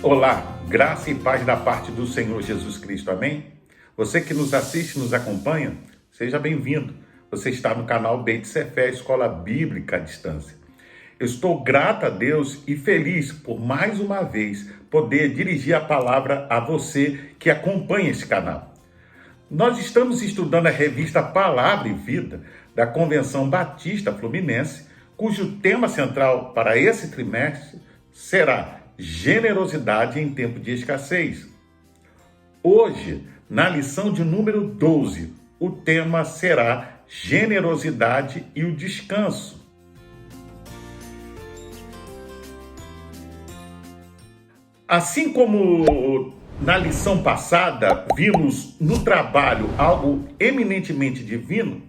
Olá, graça e paz da parte do Senhor Jesus Cristo, amém? Você que nos assiste, nos acompanha, seja bem-vindo. Você está no canal Beit Sefer, Escola Bíblica à Distância. Eu estou grato a Deus e feliz por mais uma vez poder dirigir a palavra a você que acompanha esse canal. Nós estamos estudando a revista Palavra e Vida da Convenção Batista Fluminense, cujo tema central para esse trimestre será generosidade em tempo de escassez. Hoje, na lição de número 12, o tema será generosidade e o descanso. Assim como na lição passada vimos no trabalho algo eminentemente divino,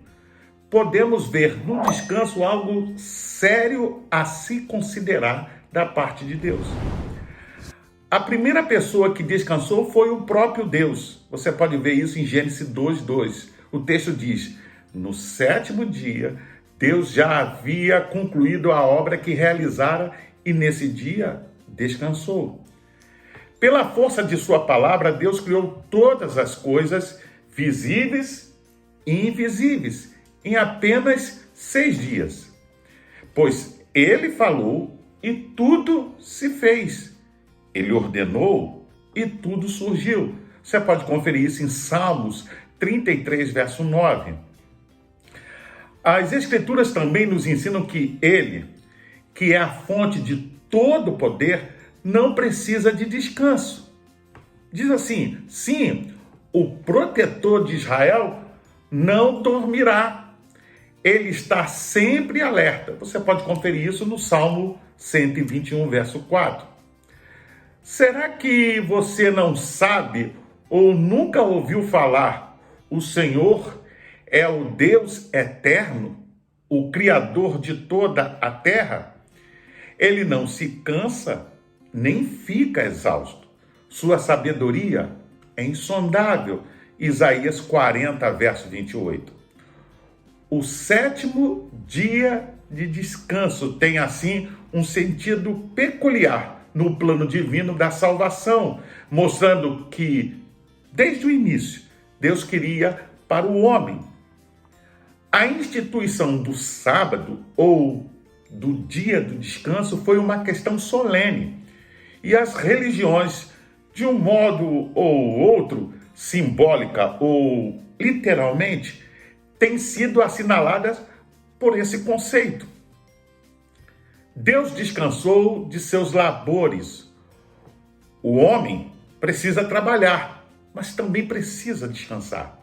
podemos ver no descanso algo sério a se considerar da parte de Deus. A primeira pessoa que descansou foi o próprio Deus. Você pode ver isso em Gênesis 2:2. O texto diz: no sétimo dia, Deus já havia concluído a obra que realizara e nesse dia descansou. Pela força de sua palavra, Deus criou todas as coisas, visíveis e invisíveis, em apenas 6 dias. Pois ele falou e tudo se fez. Ele ordenou e tudo surgiu. Você pode conferir isso em Salmos 33, verso 9. As Escrituras também nos ensinam que ele, que é a fonte de todo poder, não precisa de descanso. Diz assim: sim, o protetor de Israel não dormirá. Ele está sempre alerta. Você pode conferir isso no Salmo 121, verso 4. Será que você não sabe ou nunca ouviu falar? O Senhor é o Deus eterno, o Criador de toda a terra. Ele não se cansa, nem fica exausto. Sua sabedoria é insondável. Isaías 40, verso 28. O sétimo dia de descanso tem, assim, um sentido peculiar no plano divino da salvação, mostrando que, desde o início, Deus queria para o homem. A instituição do sábado, ou do dia do descanso, foi uma questão solene. E as religiões, de um modo ou outro, simbólica ou literalmente, têm sido assinaladas por esse conceito. Deus descansou de seus labores. O homem precisa trabalhar, mas também precisa descansar,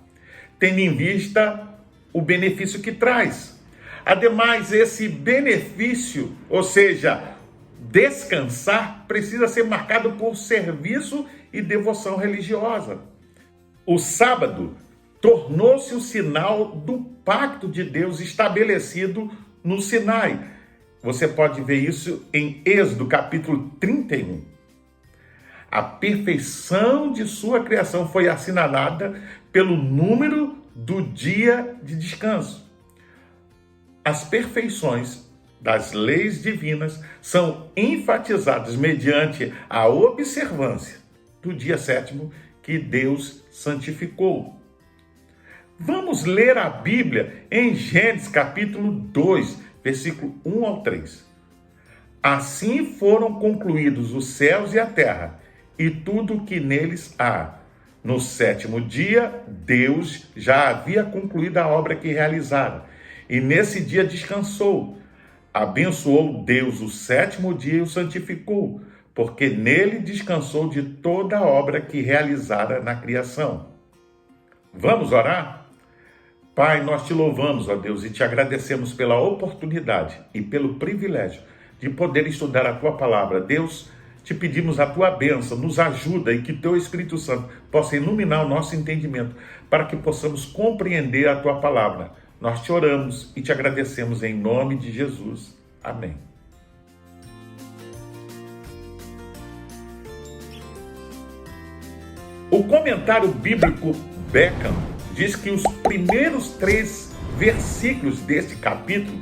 tendo em vista o benefício que traz. Ademais, esse benefício, ou seja, descansar, precisa ser marcado por serviço e devoção religiosa. O sábado tornou-se o sinal do pacto de Deus estabelecido no Sinai. Você pode ver isso em Êxodo, capítulo 31. A perfeição de sua criação foi assinalada pelo número do dia de descanso. As perfeições das leis divinas são enfatizadas mediante a observância do dia sétimo que Deus santificou. Vamos ler a Bíblia em Gênesis capítulo 2, versículo 1 ao 3. Assim foram concluídos os céus e a terra, e tudo o que neles há. No sétimo dia, Deus já havia concluído a obra que realizara, e nesse dia descansou. Abençoou Deus o sétimo dia e o santificou, porque nele descansou de toda a obra que realizara na criação. Vamos orar? Pai, nós te louvamos, ó Deus, e te agradecemos pela oportunidade e pelo privilégio de poder estudar a tua palavra. Deus, te pedimos a tua bênção, nos ajuda e que teu Espírito Santo possa iluminar o nosso entendimento para que possamos compreender a tua palavra. Nós te oramos e te agradecemos em nome de Jesus. Amém. O comentário bíblico Beckham diz que os primeiros 3 versículos deste capítulo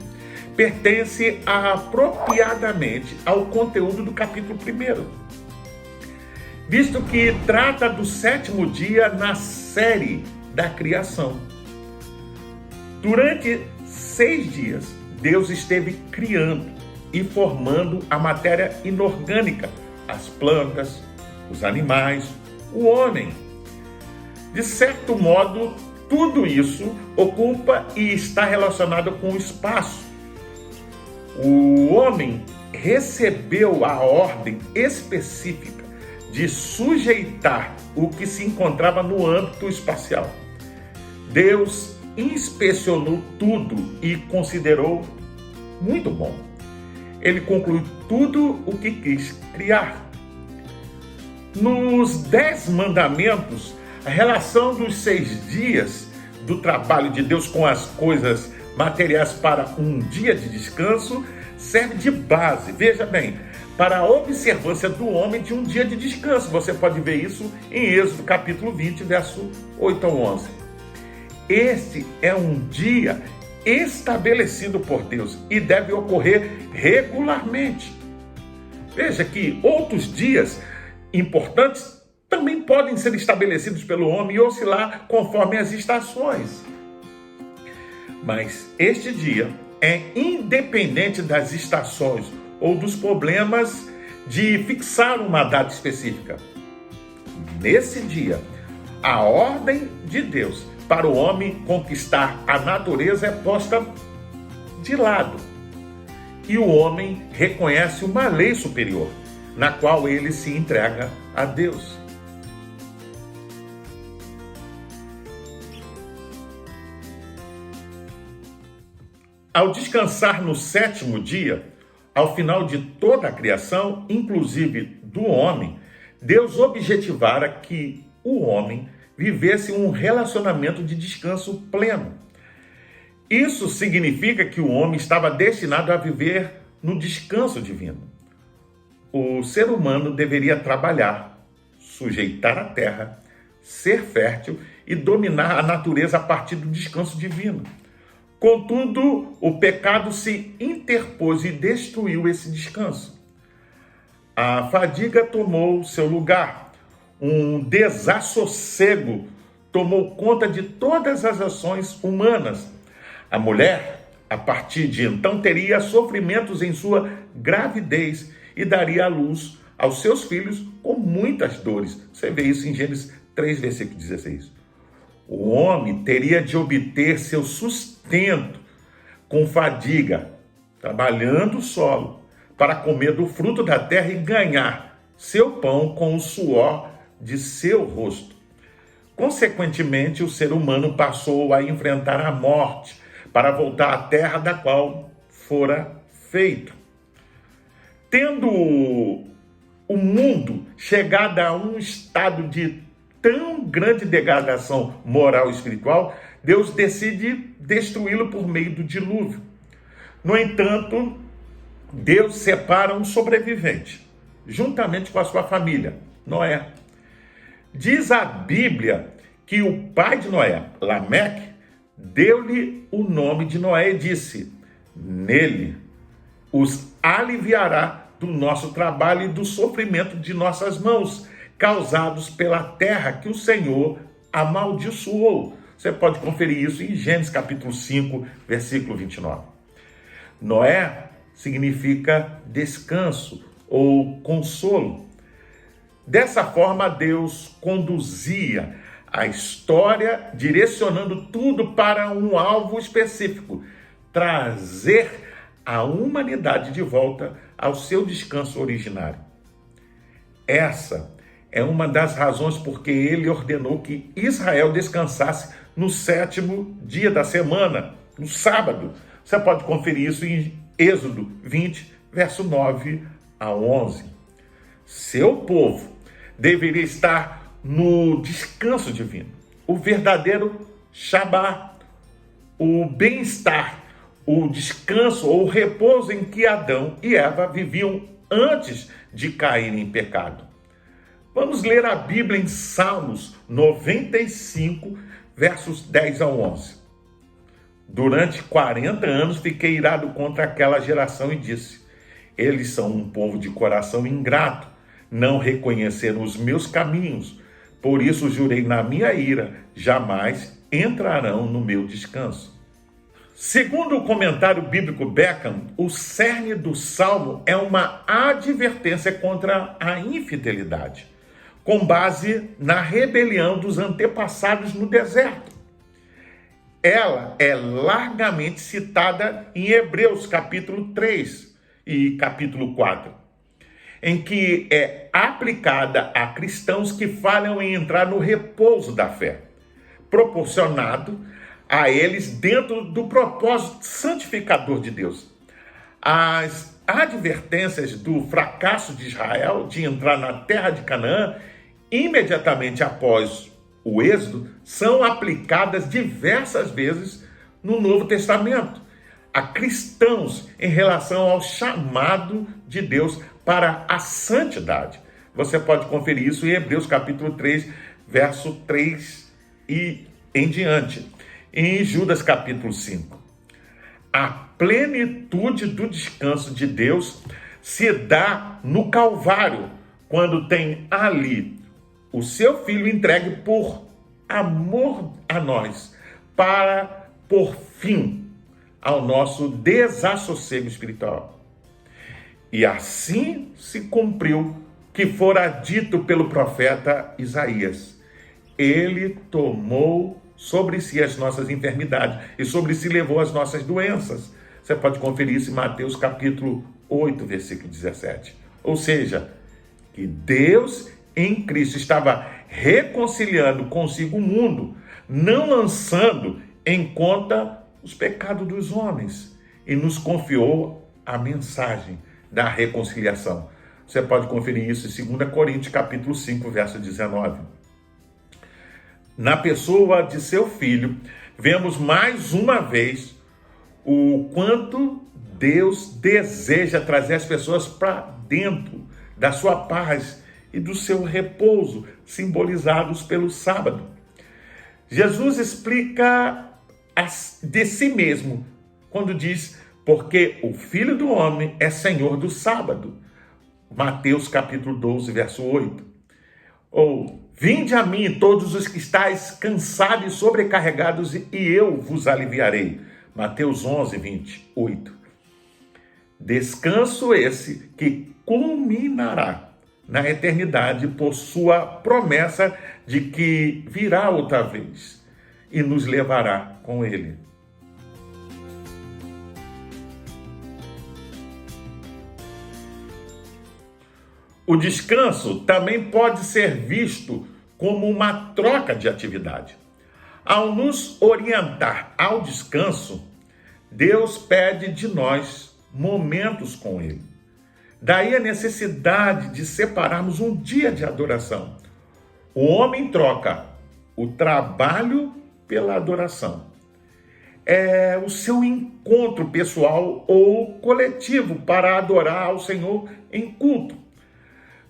pertencem apropriadamente ao conteúdo do capítulo 1. visto que trata do sétimo dia na série da criação. Durante 6 dias, Deus esteve criando e formando a matéria inorgânica, as plantas, os animais, o homem. De certo modo, tudo isso ocupa e está relacionado com o espaço. O homem recebeu a ordem específica de sujeitar o que se encontrava no âmbito espacial. Deus inspecionou tudo e considerou muito bom. Ele concluiu tudo o que quis criar. Nos 10 mandamentos, a relação dos 6 dias do trabalho de Deus com as coisas materiais para um dia de descanso serve de base, veja bem, para a observância do homem de um dia de descanso. Você pode ver isso em Êxodo capítulo 20, verso 8 ao 11. Este é um dia estabelecido por Deus e deve ocorrer regularmente. Veja que outros dias importantes também podem ser estabelecidos pelo homem e oscilar conforme as estações. Mas este dia é independente das estações ou dos problemas de fixar uma data específica. Nesse dia, a ordem de Deus para o homem conquistar a natureza é posta de lado. E o homem reconhece uma lei superior, na qual ele se entrega a Deus. Ao descansar no 7º dia, ao final de toda a criação, inclusive do homem, Deus objetivara que o homem vivesse um relacionamento de descanso pleno. Isso significa que o homem estava destinado a viver no descanso divino. O ser humano deveria trabalhar, sujeitar a terra, ser fértil e dominar a natureza a partir do descanso divino. Contudo, o pecado se interpôs e destruiu esse descanso. A fadiga tomou seu lugar. Um desassossego tomou conta de todas as ações humanas. A mulher, a partir de então, teria sofrimentos em sua gravidez e daria à luz aos seus filhos com muitas dores. Você vê isso em Gênesis 3, versículo 16. O homem teria de obter seu sustento com fadiga, trabalhando o solo, para comer do fruto da terra e ganhar seu pão com o suor de seu rosto. Consequentemente, o ser humano passou a enfrentar a morte para voltar à terra da qual fora feito. Tendo o mundo chegado a um estado de tão grande degradação moral e espiritual, Deus decide destruí-lo por meio do dilúvio. No entanto, Deus separa um sobrevivente, juntamente com a sua família, Noé. Diz a Bíblia que o pai de Noé, Lameque, deu-lhe o nome de Noé e disse: nele os aliviará do nosso trabalho e do sofrimento de nossas mãos, causados pela terra que o Senhor amaldiçoou. Você pode conferir isso em Gênesis capítulo 5, versículo 29. Noé significa descanso ou consolo. Dessa forma, Deus conduzia a história, direcionando tudo para um alvo específico: trazer a humanidade de volta ao seu descanso originário. Essa é uma das razões porque ele ordenou que Israel descansasse no 7º dia da semana, no sábado. Você pode conferir isso em Êxodo 20, verso 9 a 11. Seu povo deveria estar no descanso divino, o verdadeiro Shabá, o bem-estar, o descanso ou o repouso em que Adão e Eva viviam antes de caírem em pecado. Vamos ler a Bíblia em Salmos 95, versos 10 ao 11. Durante 40 anos fiquei irado contra aquela geração e disse: eles são um povo de coração ingrato, não reconheceram os meus caminhos. Por isso jurei na minha ira, jamais entrarão no meu descanso. Segundo o comentário bíblico Beckham, o cerne do Salmo é uma advertência contra a infidelidade, com base na rebelião dos antepassados no deserto. Ela é largamente citada em Hebreus capítulo 3 e capítulo 4, em que é aplicada a cristãos que falham em entrar no repouso da fé, proporcionado a eles dentro do propósito santificador de Deus. As advertências do fracasso de Israel de entrar na terra de Canaã, imediatamente após o Êxodo, são aplicadas diversas vezes no Novo Testamento a cristãos em relação ao chamado de Deus para a santidade. Você pode conferir isso em Hebreus capítulo 3, verso 3 e em diante. Em Judas capítulo 5. A plenitude do descanso de Deus se dá no Calvário, quando tem ali o seu Filho entregue por amor a nós, para por fim ao nosso desassossego espiritual. E assim se cumpriu que fora dito pelo profeta Isaías: ele tomou sobre si as nossas enfermidades e sobre si levou as nossas doenças. Você pode conferir isso em Mateus capítulo 8, versículo 17. Ou seja, que Deus em Cristo estava reconciliando consigo o mundo, não lançando em conta os pecados dos homens, e nos confiou a mensagem da reconciliação. Você pode conferir isso em 2 Coríntios capítulo 5, verso 19. Na pessoa de seu Filho, vemos mais uma vez o quanto Deus deseja trazer as pessoas para dentro da sua paz e do seu repouso, simbolizados pelo sábado. Jesus explica de si mesmo quando diz: porque o Filho do Homem é Senhor do sábado. Mateus capítulo 12, verso 8. Ou: vinde a mim todos os que estáis cansados e sobrecarregados, e eu vos aliviarei. Mateus 11, 28. Descanso esse que culminará na eternidade por sua promessa de que virá outra vez e nos levará com ele. O descanso também pode ser visto como uma troca de atividade. Ao nos orientar ao descanso, Deus pede de nós momentos com Ele. Daí a necessidade de separarmos um dia de adoração. O homem troca o trabalho pela adoração. É o seu encontro pessoal ou coletivo para adorar ao Senhor em culto.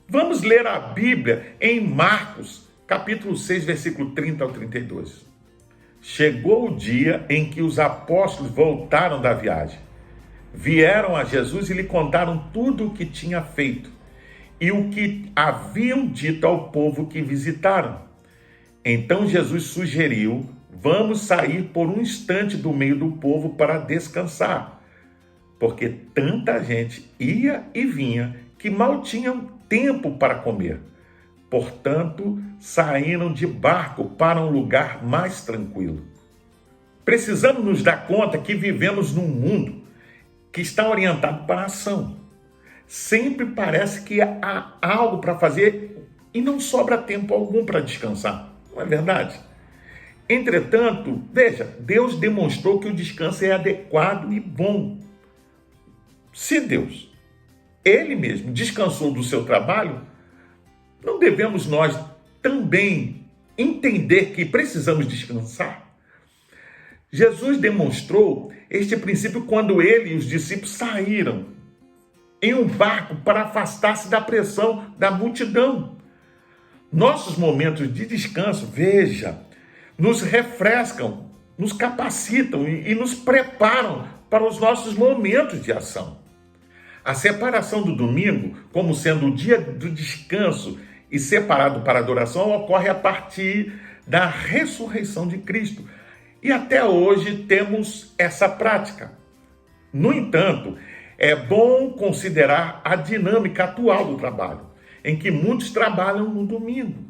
Vamos ler a Bíblia em Marcos, capítulo 6, versículo 30 ao 32. Chegou o dia em que os apóstolos voltaram da viagem. Vieram a Jesus e lhe contaram tudo o que tinha feito e o que haviam dito ao povo que visitaram. Então Jesus sugeriu: vamos sair por um instante do meio do povo para descansar, porque tanta gente ia e vinha que mal tinham tempo para comer. Portanto, saíram de barco para um lugar mais tranquilo. Precisamos nos dar conta que vivemos num mundo que está orientado para a ação. Sempre parece que há algo para fazer e não sobra tempo algum para descansar. Não é verdade? Entretanto, veja, Deus demonstrou que o descanso é adequado e bom. Se Deus, Ele mesmo, descansou do seu trabalho, não devemos nós também entender que precisamos descansar? Jesus demonstrou este princípio quando ele e os discípulos saíram em um barco para afastar-se da pressão da multidão. Nossos momentos de descanso, veja, nos refrescam, nos capacitam e nos preparam para os nossos momentos de ação. A separação do domingo, como sendo o dia do descanso e separado para adoração, ocorre a partir da ressurreição de Cristo. E até hoje temos essa prática. No entanto, é bom considerar a dinâmica atual do trabalho, em que muitos trabalham no domingo.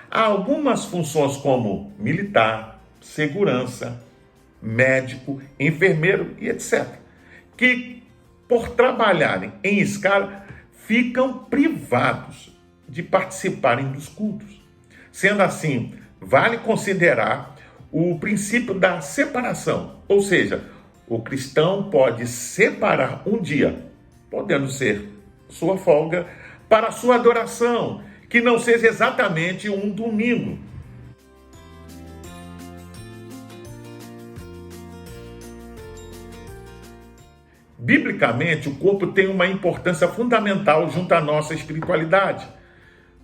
Há algumas funções como militar, segurança, médico, enfermeiro e etc., que, por trabalharem em escala, ficam privados de participarem dos cultos. Sendo assim, vale considerar o princípio da separação, ou seja, o cristão pode separar um dia, podendo ser sua folga, para sua adoração, que não seja exatamente um domingo. Biblicamente, o corpo tem uma importância fundamental junto à nossa espiritualidade.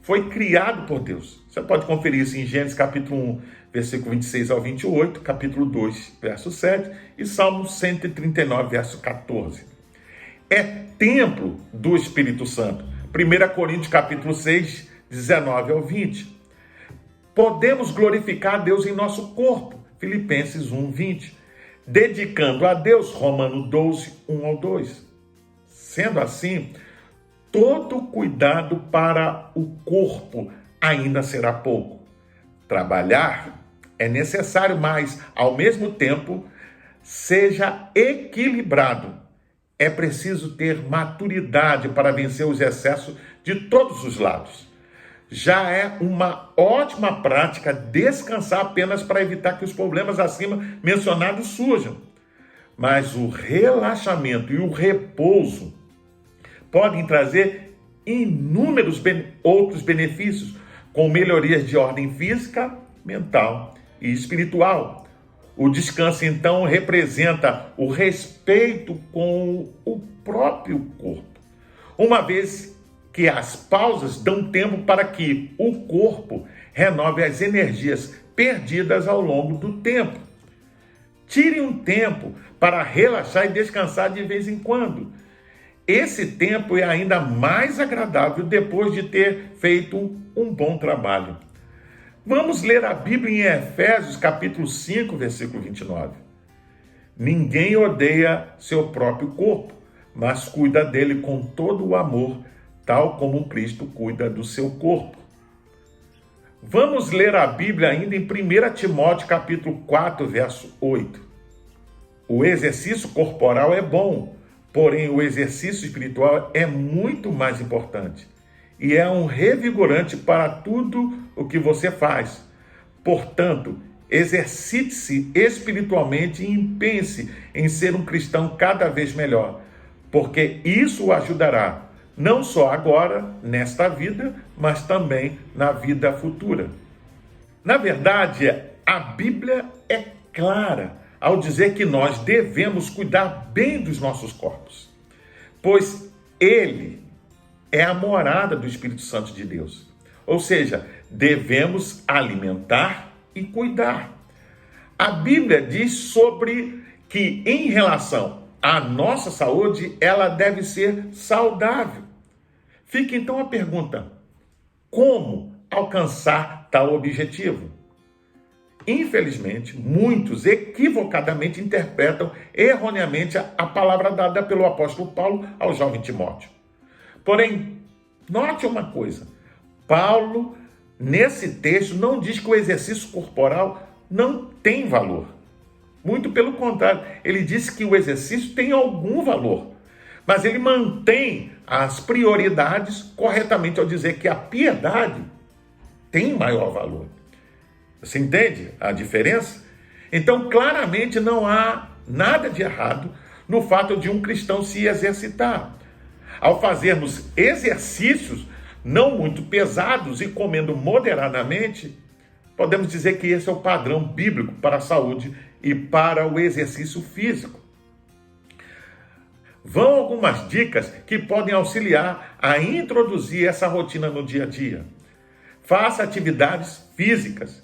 Foi criado por Deus. Você pode conferir isso em Gênesis capítulo 1, versículo 26 ao 28, capítulo 2, verso 7 e Salmo 139, verso 14. É templo do Espírito Santo. 1 Coríntios capítulo 6, 19 ao 20. Podemos glorificar a Deus em nosso corpo. Filipenses 1, 20. Dedicando a Deus, Romanos 12, 1 ao 2. Sendo assim, todo cuidado para o corpo ainda será pouco. Trabalhar é necessário, mas, ao mesmo tempo, seja equilibrado. É preciso ter maturidade para vencer os excessos de todos os lados. Já é uma ótima prática descansar apenas para evitar que os problemas acima mencionados surjam. Mas o relaxamento e o repouso podem trazer inúmeros outros benefícios, com melhorias de ordem física, mental e espiritual. O descanso, então, representa o respeito com o próprio corpo, uma vez que as pausas dão tempo para que o corpo renove as energias perdidas ao longo do tempo. Tire um tempo para relaxar e descansar de vez em quando. Esse tempo é ainda mais agradável depois de ter feito um bom trabalho. Vamos ler a Bíblia em Efésios capítulo 5, versículo 29. Ninguém odeia seu próprio corpo, mas cuida dele com todo o amor, tal como Cristo cuida do seu corpo. Vamos ler a Bíblia ainda em 1 Timóteo capítulo 4, verso 8. O exercício corporal é bom, porém o exercício espiritual é muito mais importante. E é um revigorante para tudo o que você faz. Portanto, exercite-se espiritualmente e pense em ser um cristão cada vez melhor, porque isso o ajudará não só agora, nesta vida, mas também na vida futura. Na verdade, a Bíblia é clara ao dizer que nós devemos cuidar bem dos nossos corpos, pois ele é a morada do Espírito Santo de Deus. Ou seja, devemos alimentar e cuidar. A Bíblia diz sobre que, em relação à nossa saúde, ela deve ser saudável. Fica então a pergunta: como alcançar tal objetivo? Infelizmente, muitos equivocadamente interpretam erroneamente a palavra dada pelo apóstolo Paulo ao jovem Timóteo. Porém, note uma coisa: Paulo, nesse texto, não diz que o exercício corporal não tem valor. Muito pelo contrário, ele diz que o exercício tem algum valor. Mas ele mantém as prioridades corretamente ao dizer que a piedade tem maior valor. Você entende a diferença? Então, claramente, não há nada de errado no fato de um cristão se exercitar. Ao fazermos exercícios não muito pesados e comendo moderadamente, podemos dizer que esse é o padrão bíblico para a saúde e para o exercício físico. Vão algumas dicas que podem auxiliar a introduzir essa rotina no dia a dia. Faça atividades físicas.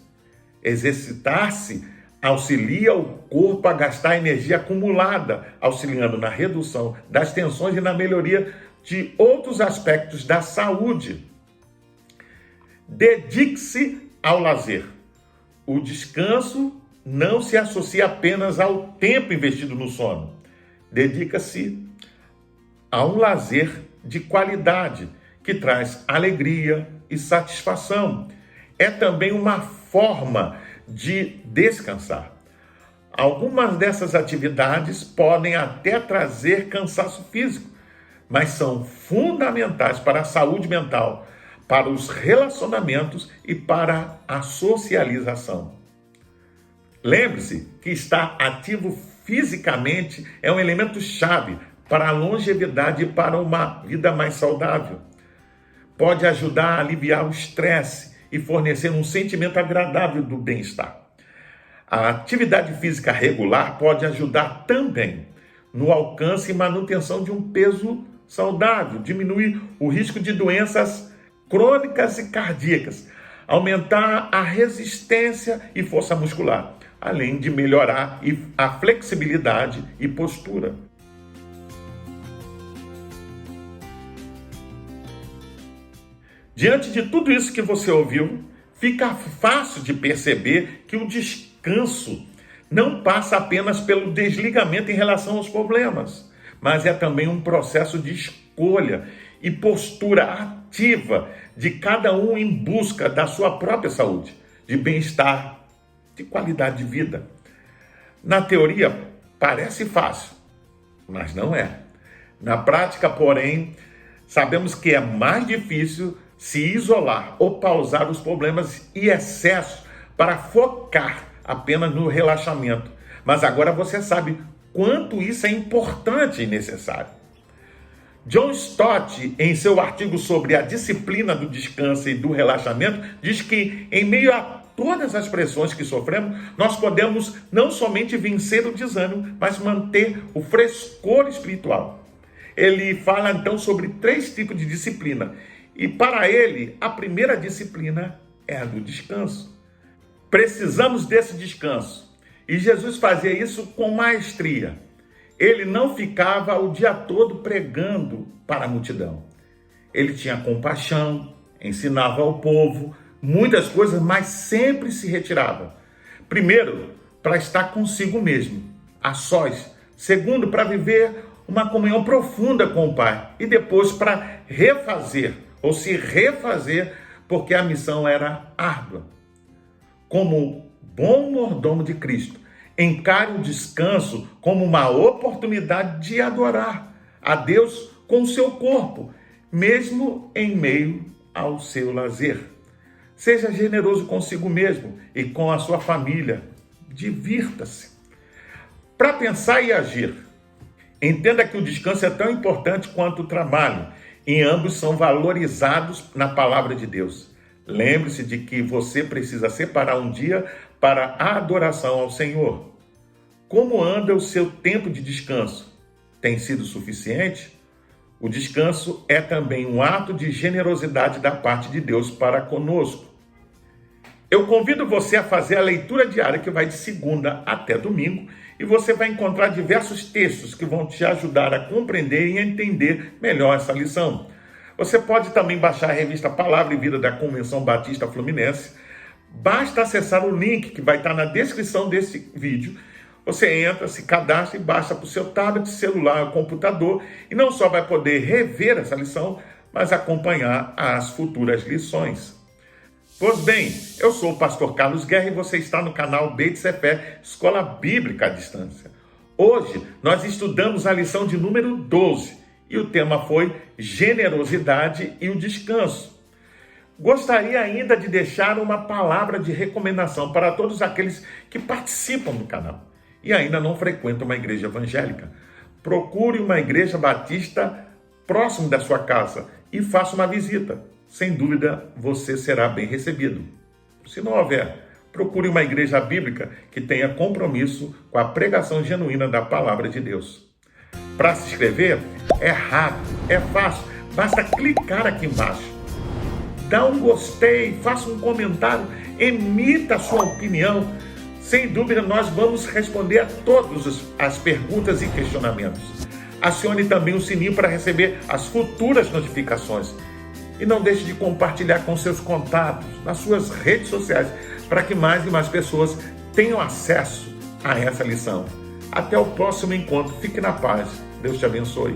Exercitar-se auxilia o corpo a gastar a energia acumulada, auxiliando na redução das tensões e na melhoria de outros aspectos da saúde. Dedique-se ao lazer. O descanso não se associa apenas ao tempo investido no sono. Dedica-se a um lazer de qualidade, que traz alegria e satisfação. É também uma forma de descansar. Algumas dessas atividades podem até trazer cansaço físico, mas são fundamentais para a saúde mental, para os relacionamentos e para a socialização. Lembre-se que estar ativo fisicamente é um elemento chave para a longevidade e para uma vida mais saudável. Pode ajudar a aliviar o estresse e fornecer um sentimento agradável do bem-estar. A atividade física regular pode ajudar também no alcance e manutenção de um peso saudável, diminuir o risco de doenças crônicas e cardíacas, aumentar a resistência e força muscular, além de melhorar a flexibilidade e postura. Diante de tudo isso que você ouviu, fica fácil de perceber que o descanso não passa apenas pelo desligamento em relação aos problemas, mas é também um processo de escolha e postura ativa de cada um em busca da sua própria saúde, de bem-estar, de qualidade de vida. Na teoria, parece fácil, mas não é. Na prática, porém, sabemos que é mais difícil se isolar ou pausar os problemas e excessos para focar apenas no relaxamento. Mas agora você sabe quanto isso é importante e necessário. John Stott, em seu artigo sobre a disciplina do descanso e do relaxamento, diz que em meio a todas as pressões que sofremos, nós podemos não somente vencer o desânimo, mas manter o frescor espiritual. Ele fala então sobre 3 tipos de disciplina. E para ele, a primeira disciplina é a do descanso. Precisamos desse descanso. E Jesus fazia isso com maestria. Ele não ficava o dia todo pregando para a multidão. Ele tinha compaixão, ensinava ao povo muitas coisas, mas sempre se retirava. Primeiro, para estar consigo mesmo, a sós. Segundo, para viver uma comunhão profunda com o Pai. E depois para ou se refazer, porque a missão era árdua. Como bom mordomo de Cristo, encare o descanso como uma oportunidade de adorar a Deus com o seu corpo, mesmo em meio ao seu lazer. Seja generoso consigo mesmo e com a sua família. Divirta-se. Para pensar e agir, entenda que o descanso é tão importante quanto o trabalho, e ambos são valorizados na palavra de Deus. Lembre-se de que você precisa separar um dia para a adoração ao Senhor. Como anda o seu tempo de descanso? Tem sido suficiente? O descanso é também um ato de generosidade da parte de Deus para conosco. Eu convido você a fazer a leitura diária que vai de segunda até domingo e você vai encontrar diversos textos que vão te ajudar a compreender e entender melhor essa lição. Você pode também baixar a revista Palavra e Vida da Convenção Batista Fluminense. Basta acessar o link que vai estar na descrição desse vídeo. Você entra, se cadastra e baixa para o seu tablet, celular ou computador e não só vai poder rever essa lição, mas acompanhar as futuras lições. Pois bem, eu sou o pastor Carlos Guerra e você está no canal Beit Sefer, Escola Bíblica à Distância. Hoje nós estudamos a lição de número 12 e o tema foi generosidade e o descanso. Gostaria ainda de deixar uma palavra de recomendação para todos aqueles que participam do canal e ainda não frequentam uma igreja evangélica. Procure uma igreja batista próximo da sua casa e faça uma visita. Sem dúvida, você será bem recebido. Se não houver, procure uma igreja bíblica que tenha compromisso com a pregação genuína da palavra de Deus. Para se inscrever, é rápido, é fácil, basta clicar aqui embaixo. Dá um gostei, faça um comentário, emita a sua opinião. Sem dúvida, nós vamos responder a todas as perguntas e questionamentos. Acione também o sininho para receber as futuras notificações. E não deixe de compartilhar com seus contatos, nas suas redes sociais, para que mais e mais pessoas tenham acesso a essa lição. Até o próximo encontro. Fique na paz. Deus te abençoe.